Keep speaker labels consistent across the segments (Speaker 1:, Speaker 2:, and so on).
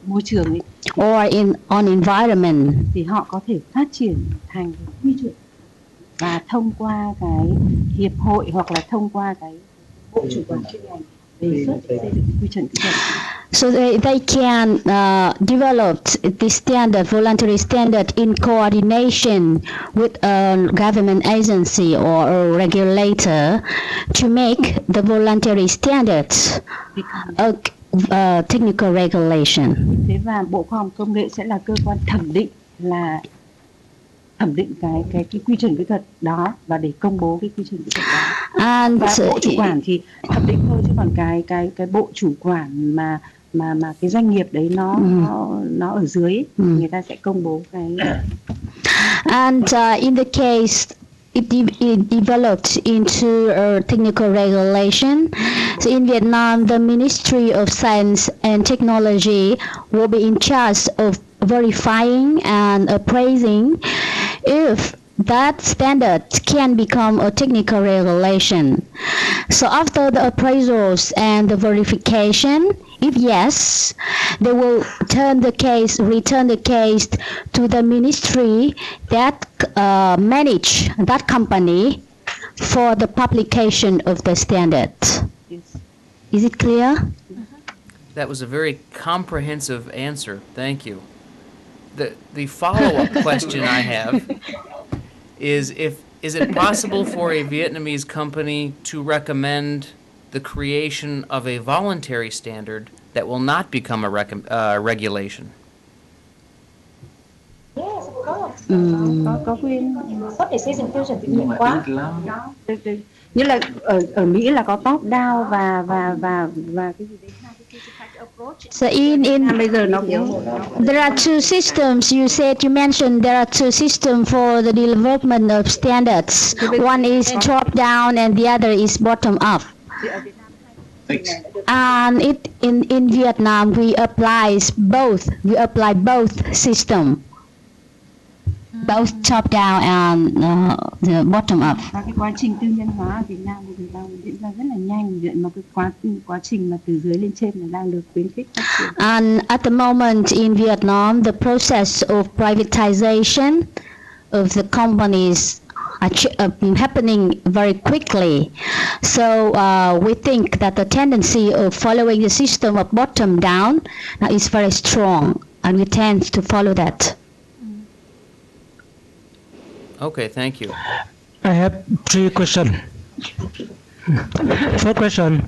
Speaker 1: môi trường ấy,
Speaker 2: or on environment.
Speaker 1: thì họ có thể phát triển thành quy chuẩn và thông qua cái hiệp hội hoặc là thông qua cái bộ chủ quản chuyên ngành đề xuất để xây dựng quy chuẩn kỹ thuật.
Speaker 2: So they can develop the standard, voluntary standard in coordination with a government agency or a regulator to make the voluntary standards a technical regulation.
Speaker 1: Thế và Bộ Khoa học Công nghệ sẽ là cơ quan thẩm định cái quy chuẩn kỹ thuật đó và để công bố cái quy chuẩn kỹ thuật đó.
Speaker 2: And
Speaker 1: và bộ chủ quản thì thẩm định thôi, chứ còn cái bộ chủ quản mà cái doanh nghiệp đấy nó ở dưới người ta sẽ công bố cái.
Speaker 2: And in the case it developed into a technical regulation. So in Vietnam, the Ministry of Science and Technology will be in charge of verifying and appraising if that standard can become a technical regulation. So after the appraisals and the verification, if yes, they will return the case to the ministry that manage that company for the publication of the standard.
Speaker 1: Yes.
Speaker 2: Is it clear?
Speaker 3: That was a very comprehensive answer. Thank you. The follow-up question I have is it possible for a Vietnamese company to recommend the creation of a voluntary standard that will not become a regulation?
Speaker 4: Yes, of course.
Speaker 1: Có quyền
Speaker 4: Có thể xây dựng tiêu chuẩn tự nhiên quá.
Speaker 1: Như là ở Mỹ là có top down và cái gì đấy
Speaker 2: So
Speaker 1: bây giờ nó cũng
Speaker 2: there are two systems. You mentioned there are two systems for the development of standards. One is top down and the other is bottom up. And in Vietnam we apply both system, both top down and the bottom up.
Speaker 1: Và cái quá trình tư nhân hóa ở Việt Nam thì diễn ra rất là nhanh, mà cái quá trình mà từ dưới lên trên là đang được khuyến khích phát triển.
Speaker 2: And at the moment in Vietnam, the process of privatization of the companies are happening very quickly. So we think that the tendency of following the system of bottom down is very strong, and we tend to follow that.
Speaker 3: Okay, thank you.
Speaker 5: I have 3 questions. First question,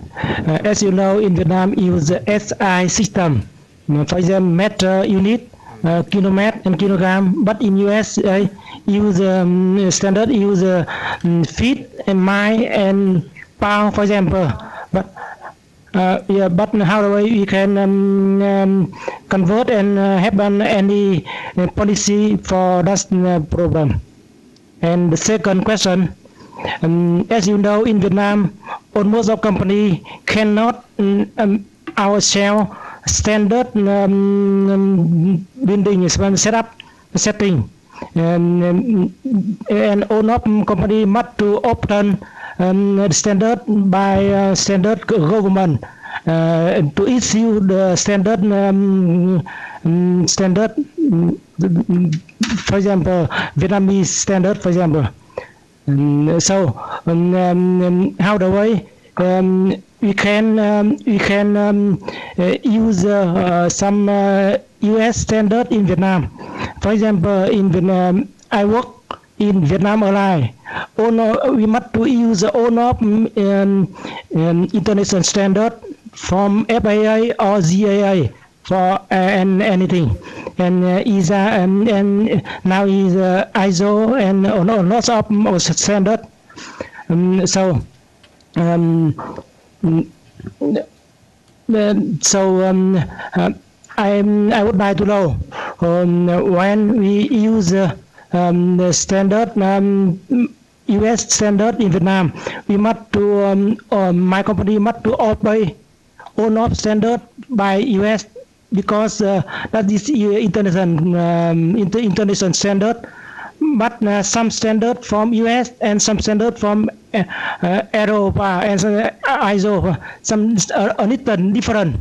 Speaker 5: as you know, in Vietnam use the SI system, for example, meter unit, kilometer and kilogram, but in US use standard use feet and mile and pound, for example. But but how do we can convert and have any policy for that problem? And the second question, as you know, in Vietnam, almost all company cannot ourselves standard building setting, and all of company must to open standard by standard government to issue the standard for example, Vietnamese standard, for example. So how do we can use some US standard in Vietnam? For example, in Vietnam, I work in Vietnam Airlines. We must to use all of international standard from FAA or GAA for anything, and ESA and now is ISO and lots of standard. I would like to know when we use the standard US standard in Vietnam, we must to my company must to obey all of standard by US, because that is international standard, but some standard from US and some standard from Europa and ISO, some a little different.